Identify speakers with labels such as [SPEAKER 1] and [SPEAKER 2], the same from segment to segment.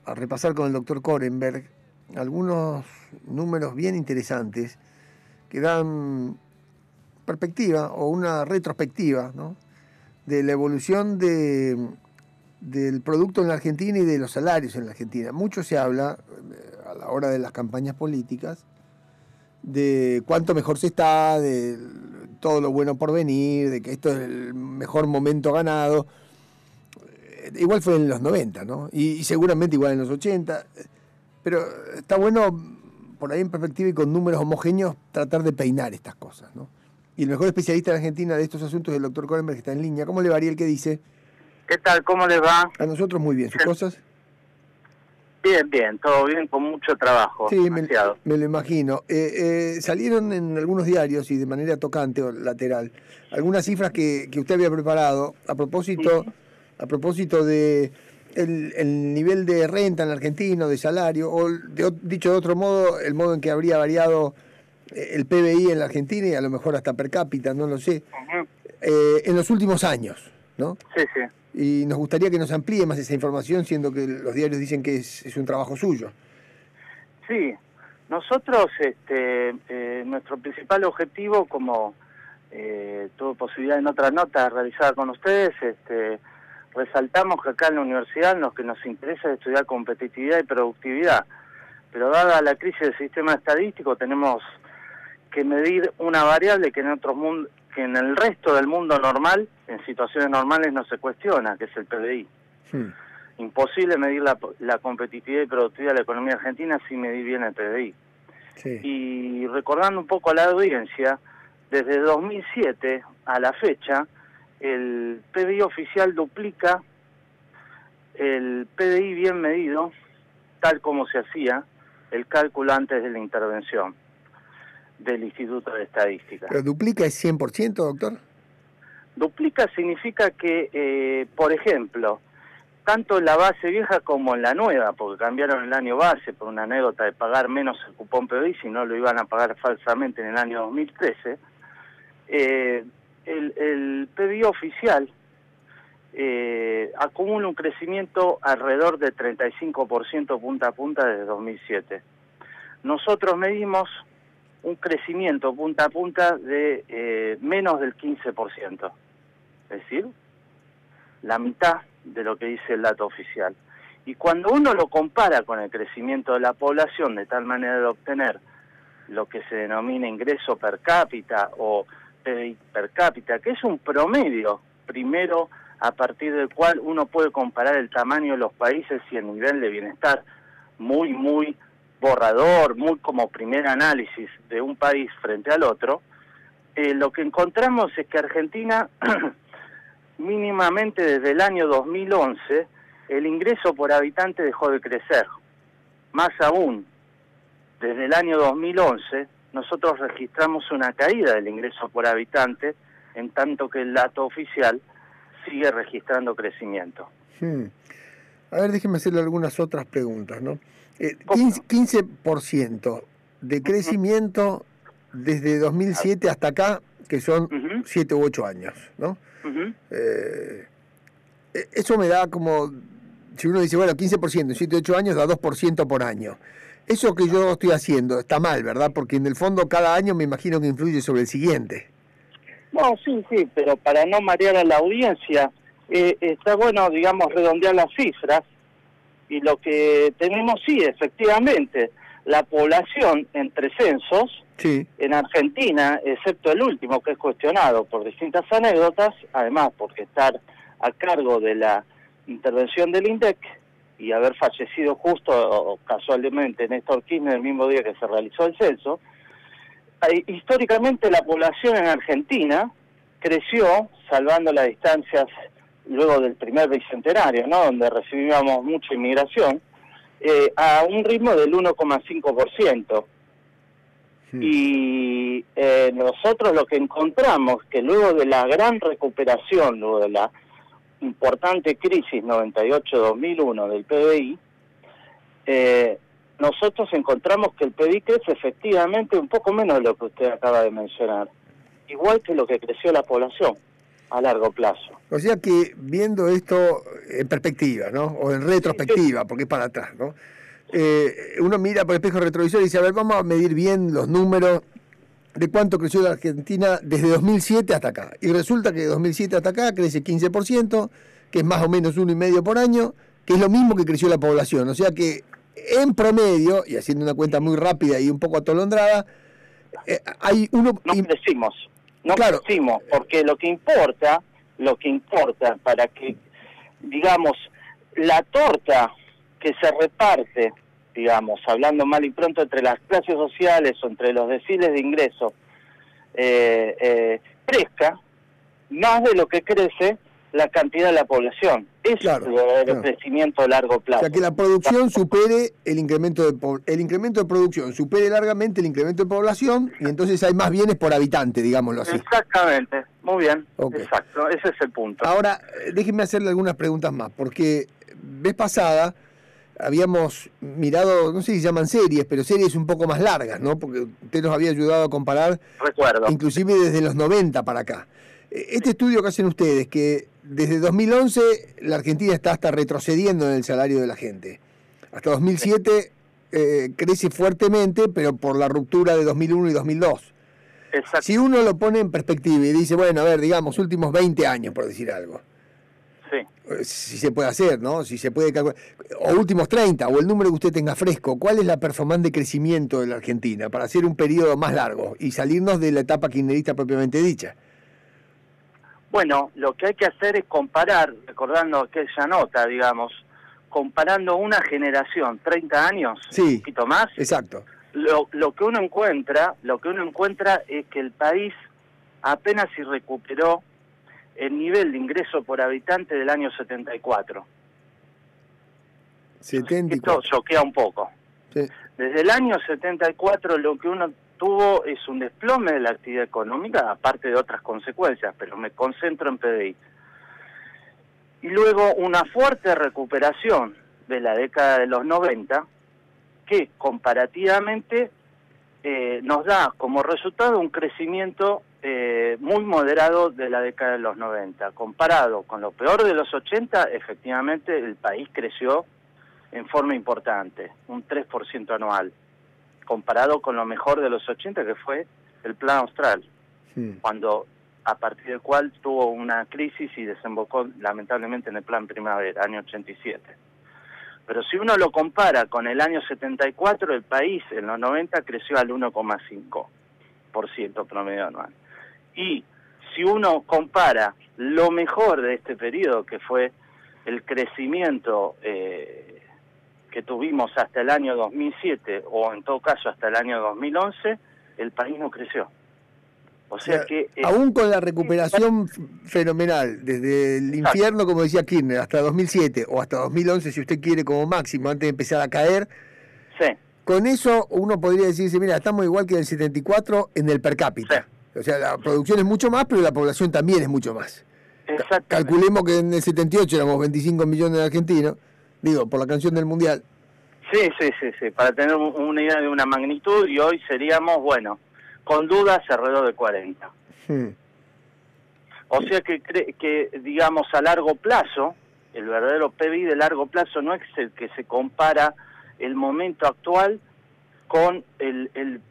[SPEAKER 1] a repasar con el doctor Korenberg algunos números bien interesantes que dan perspectiva o una retrospectiva, ¿no?, de la evolución del producto en la Argentina y de los salarios en la Argentina. Mucho se habla a la hora de las campañas políticas de cuánto mejor se está, de todo lo bueno por venir, de que esto es el mejor momento ganado. Igual fue en los 90, ¿no? Y seguramente igual en los 80. Pero está bueno, por ahí en perspectiva y con números homogéneos, tratar de peinar estas cosas, ¿no? Y el mejor especialista en Argentina de estos asuntos es el doctor Korenberg, que está en línea. ¿Cómo le va, Ariel? ¿Qué dice?
[SPEAKER 2] ¿Qué tal? ¿Cómo les va?
[SPEAKER 1] A nosotros muy bien. ¿Sus cosas?
[SPEAKER 2] Bien, bien, todo bien, con mucho trabajo.
[SPEAKER 1] Sí, me lo imagino. Salieron en algunos diarios y de manera tocante o lateral algunas cifras que usted había preparado a propósito de el nivel de renta en la Argentina, de salario, o dicho de otro modo, el modo en que habría variado el PBI en la Argentina y a lo mejor hasta per cápita, no lo sé, en los últimos años, ¿no?
[SPEAKER 2] Sí, sí.
[SPEAKER 1] Y nos gustaría que nos amplíe más esa información, siendo que los diarios dicen que es un trabajo suyo.
[SPEAKER 2] Sí, nosotros, nuestro principal objetivo, como tuve posibilidad en otra nota realizada con ustedes, resaltamos que acá en la universidad lo que nos interesa es estudiar competitividad y productividad, pero dada la crisis del sistema estadístico tenemos que medir una variable que que en el resto del mundo normal, en situaciones normales no se cuestiona, que es el PBI. Imposible medir la competitividad y productividad de la economía argentina sin medir bien el PBI.
[SPEAKER 1] Sí.
[SPEAKER 2] Y recordando un poco a la audiencia, desde 2007 a la fecha, el PBI oficial duplica el PBI bien medido, tal como se hacía el cálculo antes de la intervención del Instituto de Estadística.
[SPEAKER 1] ¿Pero duplica es 100%, doctor?
[SPEAKER 2] Duplica significa que, por ejemplo, tanto en la base vieja como en la nueva, porque cambiaron el año base por una anécdota de pagar menos el cupón PBI, si no lo iban a pagar falsamente en el año 2013, el PBI oficial acumula un crecimiento alrededor de 35% punta a punta desde 2007. Nosotros medimos un crecimiento punta a punta de menos del 15%, es decir, la mitad de lo que dice el dato oficial. Y cuando uno lo compara con el crecimiento de la población, de tal manera de obtener lo que se denomina ingreso per cápita o PBI per cápita, que es un promedio, primero a partir del cual uno puede comparar el tamaño de los países y el nivel de bienestar muy borrador, muy como primer análisis de un país frente al otro, lo que encontramos es que Argentina, mínimamente desde el año 2011, el ingreso por habitante dejó de crecer. Más aún, desde el año 2011, nosotros registramos una caída del ingreso por habitante, en tanto que el dato oficial sigue registrando crecimiento.
[SPEAKER 1] A ver, déjeme hacerle algunas otras preguntas, ¿no? 15% de crecimiento desde 2007 hasta acá, que son 7 u 8 años, ¿no? Eso me da como, si uno dice, bueno, 15% en 7 u 8 años da 2% por año. Eso que yo estoy haciendo está mal, ¿verdad? Porque en el fondo cada año me imagino que influye sobre el siguiente.
[SPEAKER 2] No, sí, pero para no marear a la audiencia, está bueno, digamos, redondear las cifras, y lo que tenemos, sí, efectivamente, la población entre censos, en Argentina, excepto el último, que es cuestionado por distintas anécdotas, además porque estar a cargo de la intervención del INDEC y haber fallecido justo o casualmente Néstor Kirchner el mismo día que se realizó el censo, históricamente la población en Argentina creció, salvando las distancias luego del primer bicentenario, ¿no?, donde recibíamos mucha inmigración, a un ritmo del 1,5%. Y nosotros lo que encontramos, que luego de la gran recuperación, luego de la importante crisis 98-2001 del PBI, nosotros encontramos que el PBI crece efectivamente un poco menos de lo que usted acaba de mencionar, igual que lo que creció la población. a largo plazo.
[SPEAKER 1] O sea que viendo esto en perspectiva, ¿no? O en retrospectiva, porque es para atrás, ¿no? Uno mira por el espejo retrovisor y dice, a ver, vamos a medir bien los números de cuánto creció la Argentina desde 2007 hasta acá. Y resulta que de 2007 hasta acá crece 15%, que es más o menos 1,5 por año, que es lo mismo que creció la población. O sea que en promedio, y haciendo una cuenta muy rápida y un poco atolondrada, hay uno...
[SPEAKER 2] No crecimos,
[SPEAKER 1] claro,
[SPEAKER 2] porque lo que importa para que, digamos, la torta que se reparte, digamos, hablando mal y pronto, entre las clases sociales o entre los deciles de ingreso, crezca más de lo que crece la cantidad de la población. Eso
[SPEAKER 1] claro,
[SPEAKER 2] es el verdadero crecimiento a largo plazo.
[SPEAKER 1] O sea, que la producción supere el incremento de producción, supere largamente el incremento de población, y entonces hay más bienes por habitante, digámoslo así.
[SPEAKER 2] Exactamente, muy bien, exacto, ese es el punto.
[SPEAKER 1] Ahora, déjenme hacerle algunas preguntas más, porque vez pasada habíamos mirado, no sé si se llaman series, pero series un poco más largas, ¿no? Porque usted nos había ayudado a comparar,
[SPEAKER 2] recuerdo,
[SPEAKER 1] inclusive desde los 90 para acá. Este estudio que hacen ustedes, que desde 2011 la Argentina está hasta retrocediendo en el salario de la gente. Hasta 2007 crece fuertemente, pero por la ruptura de 2001 y 2002. Exacto. Si uno lo pone en perspectiva y dice, bueno, a ver, digamos, últimos 20 años, por decir algo.
[SPEAKER 2] Sí.
[SPEAKER 1] Si se puede hacer, ¿no? Si se puede calcular. O últimos 30, o el número que usted tenga fresco. ¿Cuál es la performance de crecimiento de la Argentina para hacer un periodo más largo y salirnos de la etapa kirchnerista propiamente dicha?
[SPEAKER 2] Bueno, lo que hay que hacer es comparar, recordando aquella nota, digamos, comparando una generación, 30 años,
[SPEAKER 1] sí,
[SPEAKER 2] un poquito más.
[SPEAKER 1] Exacto.
[SPEAKER 2] Lo que uno encuentra es que el país apenas si recuperó el nivel de ingreso por habitante del año 74.
[SPEAKER 1] 74.
[SPEAKER 2] Esto choquea un poco.
[SPEAKER 1] Sí.
[SPEAKER 2] Desde el año 74 lo que uno tuvo es un desplome de la actividad económica, aparte de otras consecuencias, pero me concentro en PBI. Y luego una fuerte recuperación de la década de los 90, que comparativamente nos da como resultado un crecimiento muy moderado de la década de los 90. Comparado con lo peor de los 80, efectivamente el país creció en forma importante, un 3% anual, comparado con lo mejor de los 80, que fue el Plan Austral, cuando a partir del cual tuvo una crisis y desembocó lamentablemente en el Plan Primavera, año 87. Pero si uno lo compara con el año 74, el país en los 90 creció al 1,5% promedio anual. Y si uno compara lo mejor de este periodo, que fue el crecimiento que tuvimos hasta el año 2007, o en todo caso hasta el año 2011, el país no creció. O sea que...
[SPEAKER 1] aún con la recuperación fenomenal, desde el infierno, como decía Kirchner, hasta 2007, o hasta 2011, si usted quiere, como máximo, antes de empezar a caer,
[SPEAKER 2] sí.
[SPEAKER 1] Con eso uno podría decirse, mira, estamos igual que en el 74 en el per cápita. Sí. O sea, la producción es mucho más, pero la población también es mucho más. Calculemos que en el 78 éramos 25 millones de argentinos, digo, por la canción del Mundial.
[SPEAKER 2] Sí, para tener una idea de una magnitud, y hoy seríamos, bueno, con dudas alrededor de 40. O sea que, digamos, a largo plazo, el verdadero PBI de largo plazo no es el que se compara el momento actual con el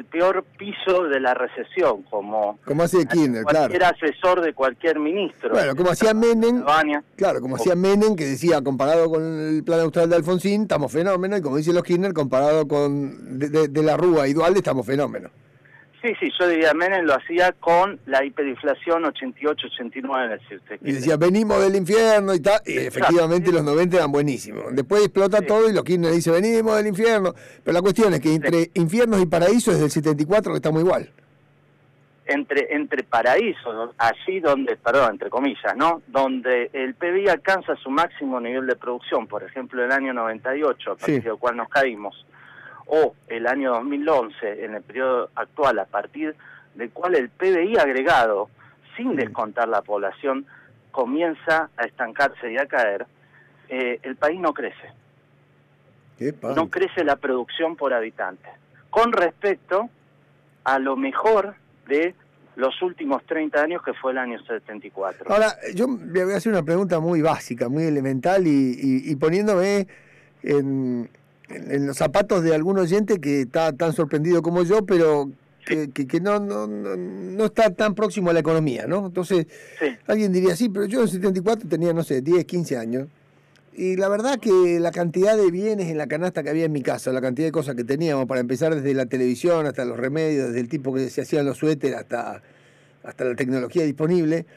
[SPEAKER 2] peor piso de la recesión, como
[SPEAKER 1] hace Kirchner,
[SPEAKER 2] cualquier asesor de cualquier ministro.
[SPEAKER 1] Bueno, como hacía Menem, hacía Menem, que decía, comparado con el plan austral de Alfonsín, estamos fenómenos, y como dicen los Kirchner, comparado con de la Rúa y Duhalde, estamos fenómenos.
[SPEAKER 2] Sí, yo diría, Menem lo hacía con la hiperinflación 88-89,
[SPEAKER 1] y decía, venimos del infierno y tal, y efectivamente los 90 eran buenísimos. Después explota todo y los Kirchner dicen, venimos del infierno. Pero la cuestión es que entre infiernos y paraísos desde el 74 que estamos igual.
[SPEAKER 2] Entre paraísos, allí donde, entre comillas, ¿no? Donde el PBI alcanza su máximo nivel de producción, por ejemplo, el año 98, a partir del cual nos caímos, o el año 2011, en el periodo actual, a partir del cual el PBI agregado, sin descontar la población, comienza a estancarse y a caer, el país no crece. No crece la producción por habitante. Con respecto a lo mejor de los últimos 30 años, que fue el año 74.
[SPEAKER 1] Ahora, yo le voy a hacer una pregunta muy básica, muy elemental, y poniéndome en los zapatos de algún oyente que está tan sorprendido como yo, pero que no está tan próximo a la economía, ¿no? Entonces,
[SPEAKER 2] Sí.
[SPEAKER 1] alguien diría, sí, pero yo en 74 tenía, no sé, 10, 15 años. Y la verdad que la cantidad de bienes en la canasta que había en mi casa, la cantidad de cosas que teníamos, para empezar desde la televisión hasta los remedios, desde el tipo que se hacían los suéteres hasta la tecnología disponible,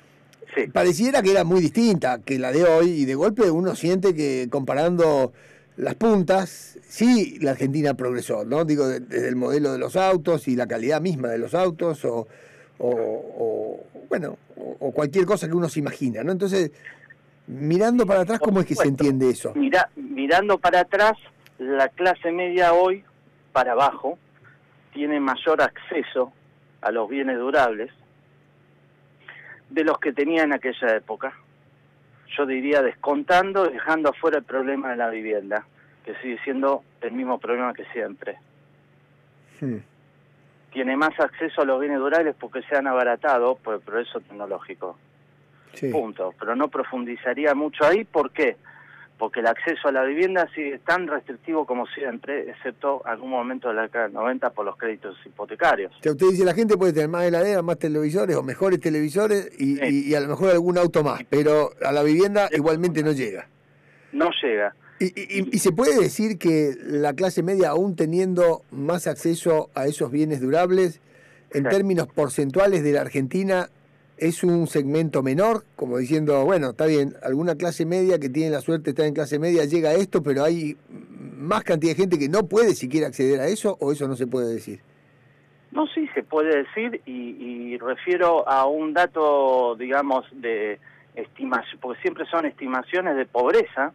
[SPEAKER 2] Sí.
[SPEAKER 1] pareciera que era muy distinta que la de hoy, y de golpe uno siente que comparando las puntas, sí, la Argentina progresó, ¿no? Digo, desde el modelo de los autos y la calidad misma de los autos, o cualquier cosa que uno se imagina, ¿no? Entonces, mirando para atrás,
[SPEAKER 2] Por
[SPEAKER 1] ¿cómo es que se
[SPEAKER 2] supuesto.
[SPEAKER 1] entiende eso?
[SPEAKER 2] Mirando para atrás, la clase media hoy, para abajo, tiene mayor acceso a los bienes durables de los que tenía en aquella época. Yo diría descontando, dejando afuera el problema de la vivienda, que sigue siendo el mismo problema que siempre. Tiene más acceso a los bienes durables porque se han abaratado por el progreso tecnológico.
[SPEAKER 1] Sí.
[SPEAKER 2] Punto. Pero no profundizaría mucho ahí. ¿Por qué? Porque el acceso a la vivienda sigue tan restrictivo como siempre, excepto algún momento de la década del 90 por los créditos hipotecarios.
[SPEAKER 1] O sea, usted dice, la gente puede tener más heladeras, más televisores o mejores televisores y a lo mejor algún auto más, pero a la vivienda igualmente no llega.
[SPEAKER 2] No llega.
[SPEAKER 1] ¿Y se puede decir que la clase media, aún teniendo más acceso a esos bienes durables, en términos porcentuales de la Argentina, es un segmento menor? Como diciendo, bueno, está bien, alguna clase media que tiene la suerte de estar en clase media llega a esto, pero hay más cantidad de gente que no puede siquiera acceder a eso, ¿o eso no se puede decir?
[SPEAKER 2] No, sí, se puede decir, y refiero a un dato, digamos, de estimación, porque siempre son estimaciones de pobreza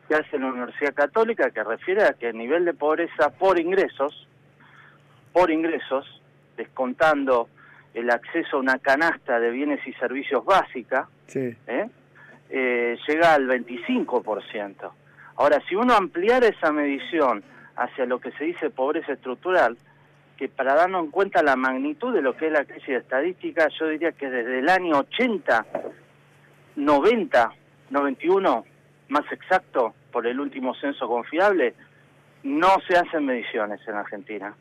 [SPEAKER 2] que hace la Universidad Católica, que refiere a que el nivel de pobreza por ingresos, descontando el acceso a una canasta de bienes y servicios básica,
[SPEAKER 1] sí,
[SPEAKER 2] llega al 25%. Ahora, si uno ampliara esa medición hacia lo que se dice pobreza estructural, que para darnos en cuenta la magnitud de lo que es la crisis estadística, yo diría que desde el año 80, 90, 91, más exacto, por el último censo confiable, no se hacen mediciones en Argentina.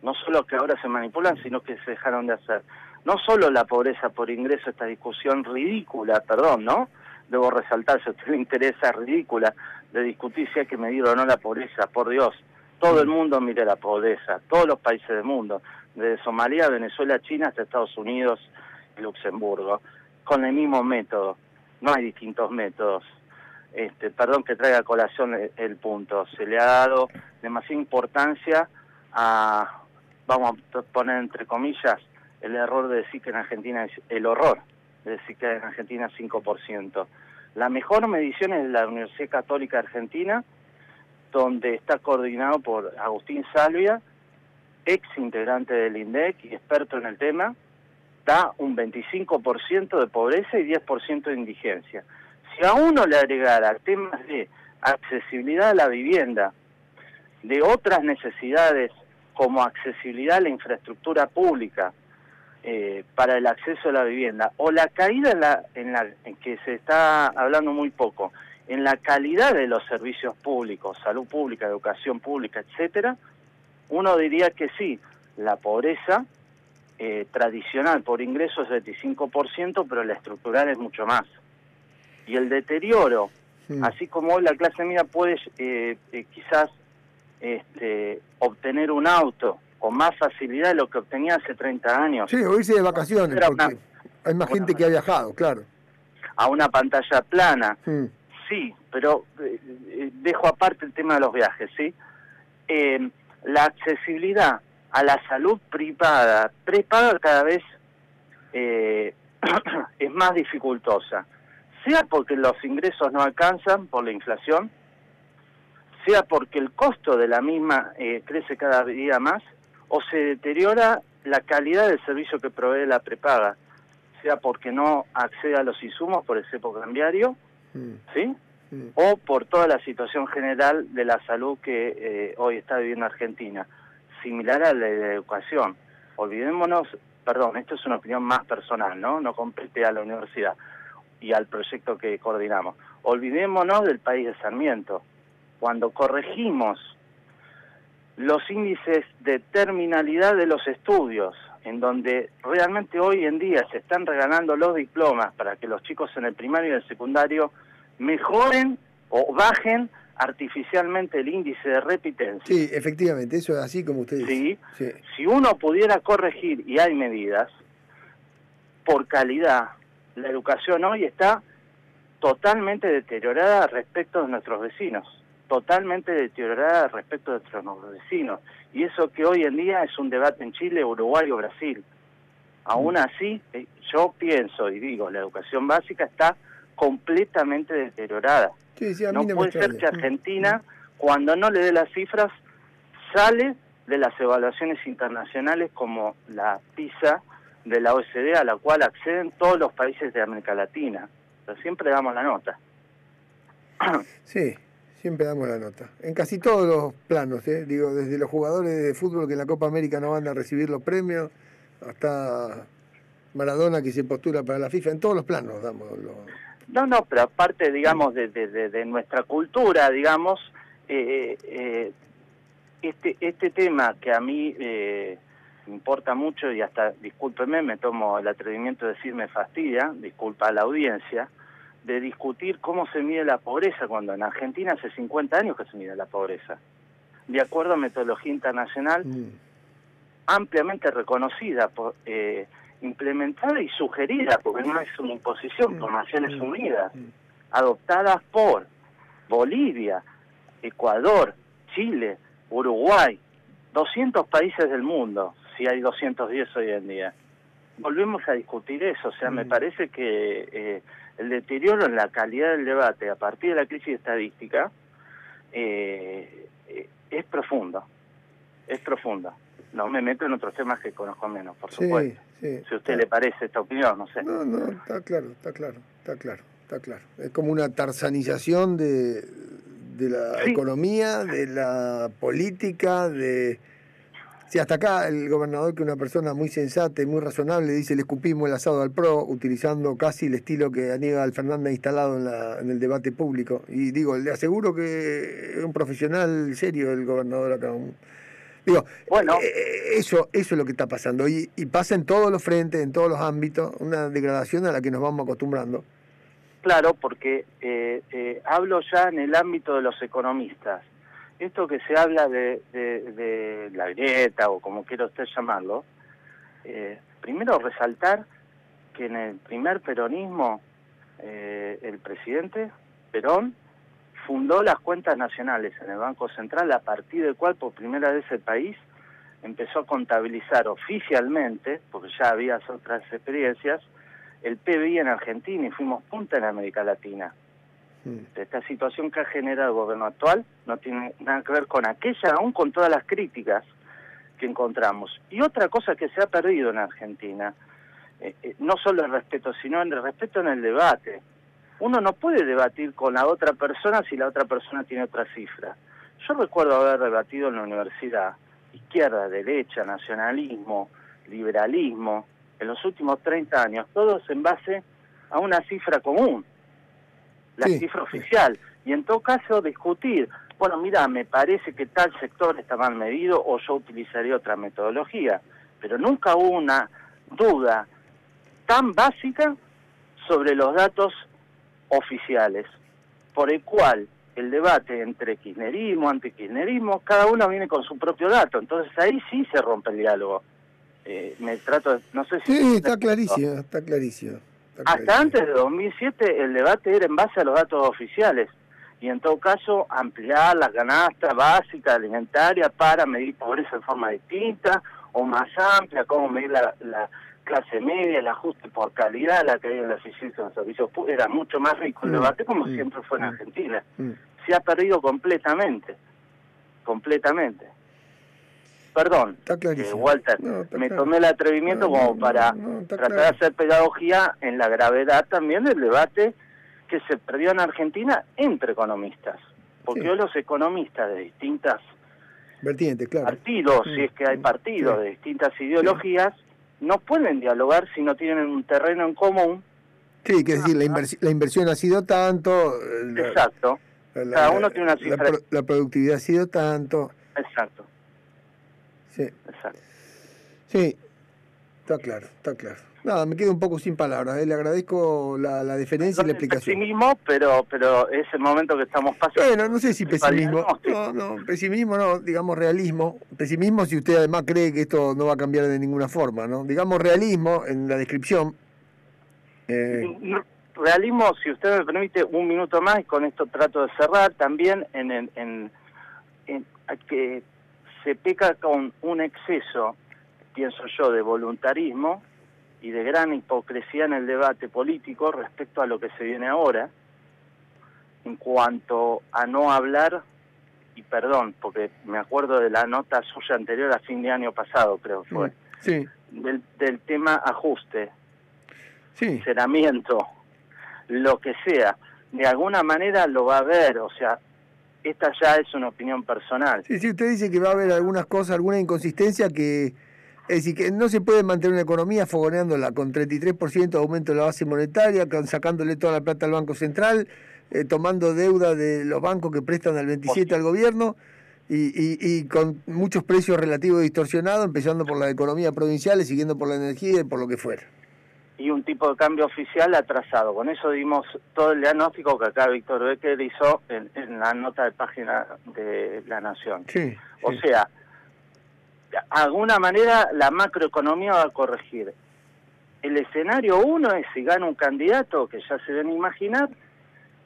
[SPEAKER 2] No solo que ahora se manipulan, sino que se dejaron de hacer. No solo la pobreza por ingreso, esta discusión ridícula, perdón, ¿no? Debo resaltar, si a usted le interesa, ridícula, de discutir si hay que medir o no la pobreza, por Dios. Todo el mundo mire la pobreza, todos los países del mundo, desde Somalia, Venezuela, China, hasta Estados Unidos y Luxemburgo, con el mismo método. No hay distintos métodos. Perdón que traiga a colación el punto. Se le ha dado demasiada importancia a, vamos a poner entre comillas, el error de decir que en Argentina es el horror, de decir que en Argentina es 5%. La mejor medición es la Universidad Católica Argentina, donde está coordinado por Agustín Salvia, ex integrante del INDEC y experto en el tema, da un 25% de pobreza y 10% de indigencia. Si a uno le agregara temas de accesibilidad a la vivienda, de otras necesidades como accesibilidad a la infraestructura pública para el acceso a la vivienda, o la caída en que se está hablando muy poco, en la calidad de los servicios públicos, salud pública, educación pública, etcétera, uno diría que sí, la pobreza tradicional por ingreso es 25%, pero la estructural es mucho más. Y el deterioro, así como hoy la clase media puede quizás obtener un auto con más facilidad de lo que obtenía hace 30 años.
[SPEAKER 1] Sí, o irse de vacaciones, porque hay más gente que ha viajado, claro.
[SPEAKER 2] A una pantalla plana, sí, pero dejo aparte el tema de los viajes, ¿sí? La accesibilidad a la salud privada, prepaga cada vez es más dificultosa, sea porque los ingresos no alcanzan por la inflación, sea porque el costo de la misma crece cada día más, o se deteriora la calidad del servicio que provee la prepaga, sea porque no accede a los insumos por el cepo cambiario, ¿sí? O por toda la situación general de la salud que hoy está viviendo Argentina, similar a la de la educación. Olvidémonos perdón, esto es una opinión más personal, ¿no? No compete a la universidad y al proyecto que coordinamos. Olvidémonos del país de Sarmiento. Cuando corregimos los índices de terminalidad de los estudios, en donde realmente hoy en día se están regalando los diplomas para que los chicos en el primario y el secundario mejoren o bajen artificialmente el índice de repitencia.
[SPEAKER 1] Sí, efectivamente, eso es así como usted dice.
[SPEAKER 2] ¿Sí?
[SPEAKER 1] Sí.
[SPEAKER 2] Si uno pudiera corregir, y hay medidas, por calidad, la educación hoy está totalmente deteriorada respecto de nuestros vecinos, totalmente deteriorada respecto de nuestros vecinos. Y eso que hoy en día es un debate en Chile, Uruguay o Brasil. Aún así, yo pienso y digo, la educación básica está completamente deteriorada.
[SPEAKER 1] Sí, sí, a mí
[SPEAKER 2] No puede ser que Argentina, cuando no le dé las cifras, sale de las evaluaciones internacionales como la PISA de la OECD, a la cual acceden todos los países de América Latina. Pero siempre damos la nota.
[SPEAKER 1] Sí, siempre damos la nota. En casi todos los planos, digo, desde los jugadores de fútbol que en la Copa América no van a recibir los premios, hasta Maradona que se postula para la FIFA, en todos los planos damos los...
[SPEAKER 2] No, pero aparte, digamos, de nuestra cultura, digamos, este tema que a mí me importa mucho y hasta, discúlpeme, me tomo el atrevimiento de decir me fastidia, disculpa a la audiencia, de discutir cómo se mide la pobreza, cuando en Argentina hace 50 años que se mide la pobreza. De acuerdo a metodología internacional, ampliamente reconocida, implementada y sugerida, porque no es una imposición por Naciones Unidas, adoptadas por Bolivia, Ecuador, Chile, Uruguay, 200 países del mundo, si hay 210 hoy en día. Volvemos a discutir eso, o sea, me parece que el deterioro en la calidad del debate a partir de la crisis estadística es profundo, es profundo. No me meto en otros temas que conozco menos, por supuesto. Sí, si a usted le parece esta opinión, no sé.
[SPEAKER 1] No, está claro. Es como una tarzanización de la economía, de la política, de... Sí, hasta acá el gobernador, que es una persona muy sensata y muy razonable, dice: le escupimos el asado al PRO, utilizando casi el estilo que Aníbal Fernández ha instalado en el debate público. Y digo, le aseguro que es un profesional serio el gobernador acá. Digo, bueno, eso es lo que está pasando. Y pasa en todos los frentes, en todos los ámbitos, una degradación a la que nos vamos acostumbrando.
[SPEAKER 2] Claro, porque hablo ya en el ámbito de los economistas. Esto que se habla de la grieta, o como quiera usted llamarlo, primero resaltar que en el primer peronismo, el presidente Perón fundó las cuentas nacionales en el Banco Central, a partir del cual por primera vez el país empezó a contabilizar oficialmente, porque ya había otras experiencias, el PBI en Argentina, y fuimos punta en América Latina. Esta situación que ha generado el gobierno actual no tiene nada que ver con aquella, aún con todas las críticas que encontramos. Y otra cosa que se ha perdido en Argentina, no solo el respeto, sino el respeto en el debate. Uno no puede debatir con la otra persona si la otra persona tiene otra cifra. Yo recuerdo haber debatido en la universidad, izquierda, derecha, nacionalismo, liberalismo, en los últimos 30 años, todos en base a una cifra común, la cifra oficial, y en todo caso discutir, bueno, mira, me parece que tal sector está mal medido, o yo utilizaría otra metodología, pero nunca hubo una duda tan básica sobre los datos oficiales, por el cual el debate entre kirchnerismo, antikirchnerismo, cada uno viene con su propio dato, entonces ahí sí se rompe el diálogo. No sé si...
[SPEAKER 1] Sí, está clarísimo.
[SPEAKER 2] Hasta antes de 2007 el debate era en base a los datos oficiales, y en todo caso ampliar la canasta básica alimentaria para medir pobreza de forma distinta o más amplia, cómo medir la clase media, el ajuste por calidad, la caída en la eficiencia de los servicios públicos. Era mucho más rico el debate, como siempre fue en Argentina. Se ha perdido completamente. Perdón, Walter, me tomé el atrevimiento como para tratar de hacer pedagogía en la gravedad también del debate que se perdió en Argentina entre economistas. Porque hoy los economistas de distintas
[SPEAKER 1] vertientes,
[SPEAKER 2] partidos, si es que hay partidos de distintas ideologías, no pueden dialogar si no tienen un terreno en común.
[SPEAKER 1] Sí, que es decir, la inversión ha sido tanto,
[SPEAKER 2] Exacto. Cada uno tiene una cifra.
[SPEAKER 1] la productividad ha sido tanto.
[SPEAKER 2] Exacto.
[SPEAKER 1] Sí.
[SPEAKER 2] Exacto.
[SPEAKER 1] Sí, está claro, está claro. Nada, me quedo un poco sin palabras. Le agradezco la deferencia y la explicación.
[SPEAKER 2] Pesimismo, pero es el momento que estamos pasando.
[SPEAKER 1] Bueno, no sé si pesimismo. No, pesimismo no, digamos realismo. Pesimismo si usted además cree que esto no va a cambiar de ninguna forma, ¿no? Digamos realismo en la descripción.
[SPEAKER 2] Realismo, si usted me permite un minuto más, y con esto trato de cerrar, también en que se peca con un exceso, pienso yo, de voluntarismo y de gran hipocresía en el debate político respecto a lo que se viene ahora, en cuanto a no hablar, y perdón, porque me acuerdo de la nota suya anterior a fin de año pasado, creo que fue,
[SPEAKER 1] sí.
[SPEAKER 2] del tema ajuste,
[SPEAKER 1] sí.
[SPEAKER 2] sinceramiento, lo que sea, de alguna manera lo va a ver, o sea, esta ya es una opinión personal.
[SPEAKER 1] Sí, usted dice que va a haber algunas cosas, alguna inconsistencia que... Es decir, que no se puede mantener una economía fogoneándola con 33% de aumento de la base monetaria, sacándole toda la plata al Banco Central, tomando deuda de los bancos que prestan al 27 al gobierno y con muchos precios relativos distorsionados, empezando por la economía provincial y siguiendo por la energía y por lo que fuera.
[SPEAKER 2] Y un tipo de cambio oficial atrasado. Con eso dimos todo el diagnóstico que acá Víctor Becker hizo en la nota de página de La Nación.
[SPEAKER 1] Sí.
[SPEAKER 2] O sea, de alguna manera la macroeconomía va a corregir. El escenario 1 es si gana un candidato, que ya se deben imaginar,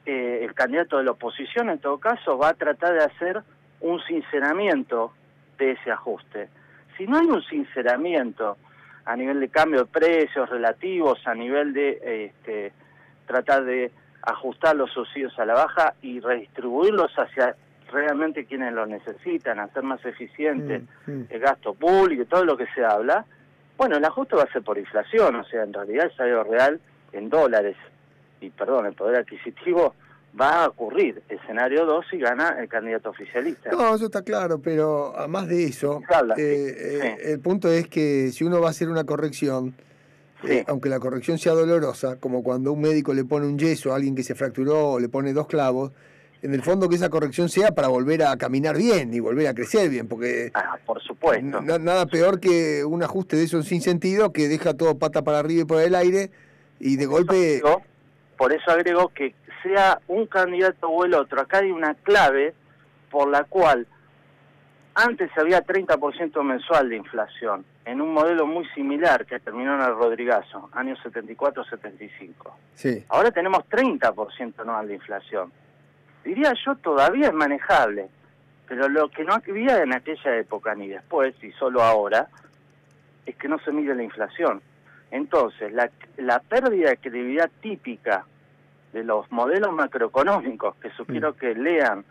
[SPEAKER 2] el candidato de la oposición en todo caso va a tratar de hacer un sinceramiento de ese ajuste. Si no hay un sinceramiento a nivel de cambio de precios relativos, a nivel de tratar de ajustar los subsidios a la baja y redistribuirlos hacia realmente quienes lo necesitan, hacer más eficiente el gasto público y todo lo que se habla, bueno, el ajuste va a ser por inflación, o sea, en realidad el salario real en dólares, y perdón, el poder adquisitivo va a ocurrir, escenario 2 si gana el candidato oficialista.
[SPEAKER 1] No, eso está claro, pero además de eso, el punto es que si uno va a hacer una corrección, aunque la corrección sea dolorosa, como cuando un médico le pone un yeso a alguien que se fracturó o le pone 2 clavos, en el fondo que esa corrección sea para volver a caminar bien y volver a crecer bien, porque
[SPEAKER 2] por supuesto.
[SPEAKER 1] Nada peor que un ajuste de eso sin sentido que deja todo pata para arriba y por el aire y de golpe...
[SPEAKER 2] Por eso agrego que sea un candidato o el otro, acá hay una clave por la cual antes había 30% mensual de inflación, en un modelo muy similar que terminó en el Rodrigazo, años 74-75.
[SPEAKER 1] Sí.
[SPEAKER 2] Ahora tenemos 30% anual de inflación. Diría yo todavía es manejable, pero lo que no había en aquella época ni después, y solo ahora, es que no se mide la inflación. Entonces, la pérdida de credibilidad típica de los modelos macroeconómicos, que sugiero que lean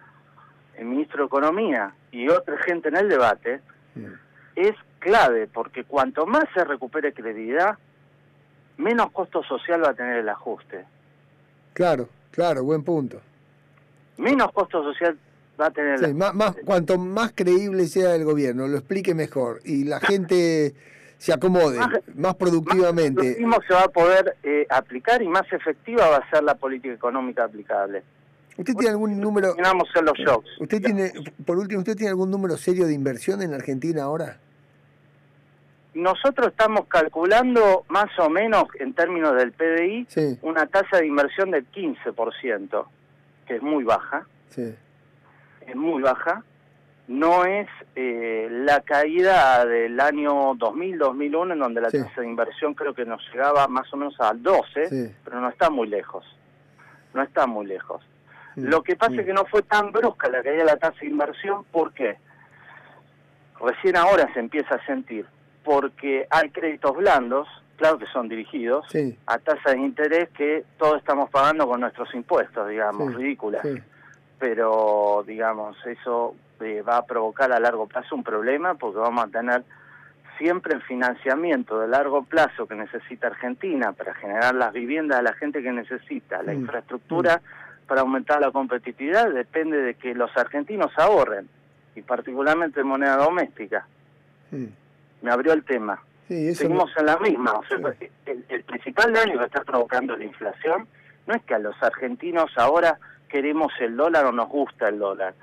[SPEAKER 2] el ministro de Economía y otra gente en el debate, es clave, porque cuanto más se recupere credibilidad, menos costo social va a tener el ajuste.
[SPEAKER 1] Claro, buen punto.
[SPEAKER 2] Menos costo social va a tener el ajuste.
[SPEAKER 1] Cuanto más creíble sea el gobierno, lo explique mejor, y la gente se acomode más productivamente.
[SPEAKER 2] Más se va a poder aplicar y más efectiva va a ser la política económica aplicable.
[SPEAKER 1] ¿Usted tiene algún número?
[SPEAKER 2] Terminamos en los shocks.
[SPEAKER 1] Por último, ¿usted tiene algún número serio de inversión en Argentina ahora?
[SPEAKER 2] Nosotros estamos calculando más o menos en términos del PDI una tasa de inversión del 15%, que es muy baja.
[SPEAKER 1] Sí.
[SPEAKER 2] Es muy baja. No es la caída del año 2000-2001, en donde la tasa de inversión creo que nos llegaba más o menos al 12, pero no está muy lejos. No está muy lejos. Lo que pasa es que no fue tan brusca la caída de la tasa de inversión. ¿Por qué? Recién ahora se empieza a sentir. Porque hay créditos blandos, claro que son dirigidos, a tasas de interés que todos estamos pagando con nuestros impuestos, digamos, ridículas. Pero, digamos, eso va a provocar a largo plazo un problema porque vamos a tener siempre el financiamiento de largo plazo que necesita Argentina para generar las viviendas a la gente que necesita, la infraestructura para aumentar la competitividad, depende de que los argentinos ahorren, y particularmente en moneda doméstica. Me abrió el tema.
[SPEAKER 1] Sí, eso
[SPEAKER 2] seguimos en la misma. O sea,
[SPEAKER 1] sí.
[SPEAKER 2] el principal daño que está provocando la inflación no es que a los argentinos ahora queremos el dólar o nos gusta el dólar.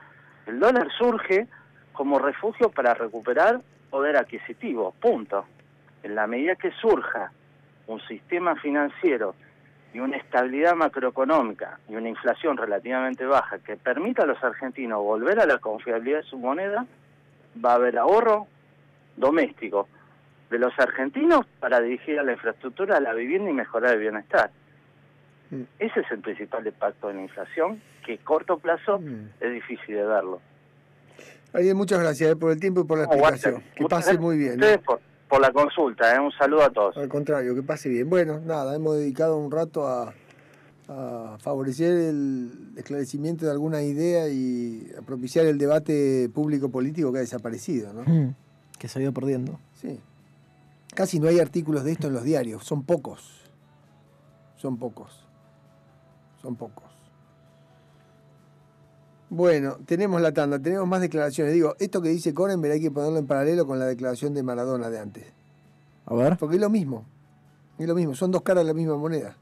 [SPEAKER 2] El dólar surge como refugio para recuperar poder adquisitivo, punto. En la medida que surja un sistema financiero y una estabilidad macroeconómica y una inflación relativamente baja que permita a los argentinos volver a la confiabilidad de su moneda, va a haber ahorro doméstico de los argentinos para dirigir a la infraestructura, a la vivienda y mejorar el bienestar. Ese es el principal impacto de la inflación, que a corto plazo es difícil de verlo.
[SPEAKER 1] Ariel, muchas gracias por el tiempo y por la explicación. Que pase muy bien.
[SPEAKER 2] Ustedes por la consulta, un saludo a todos.
[SPEAKER 1] Al contrario, que pase bien. Bueno, nada, hemos dedicado un rato a favorecer el esclarecimiento de alguna idea y a propiciar el debate público-político que ha desaparecido, ¿no?
[SPEAKER 3] Que se ha ido perdiendo.
[SPEAKER 1] Sí. Casi no hay artículos de esto en los diarios, son pocos. Son pocos. Son pocos. Bueno, tenemos la tanda, tenemos más declaraciones. Digo, esto que dice Korenberg hay que ponerlo en paralelo con la declaración de Maradona de antes.
[SPEAKER 3] A ver.
[SPEAKER 1] Porque es lo mismo, son dos caras de la misma moneda.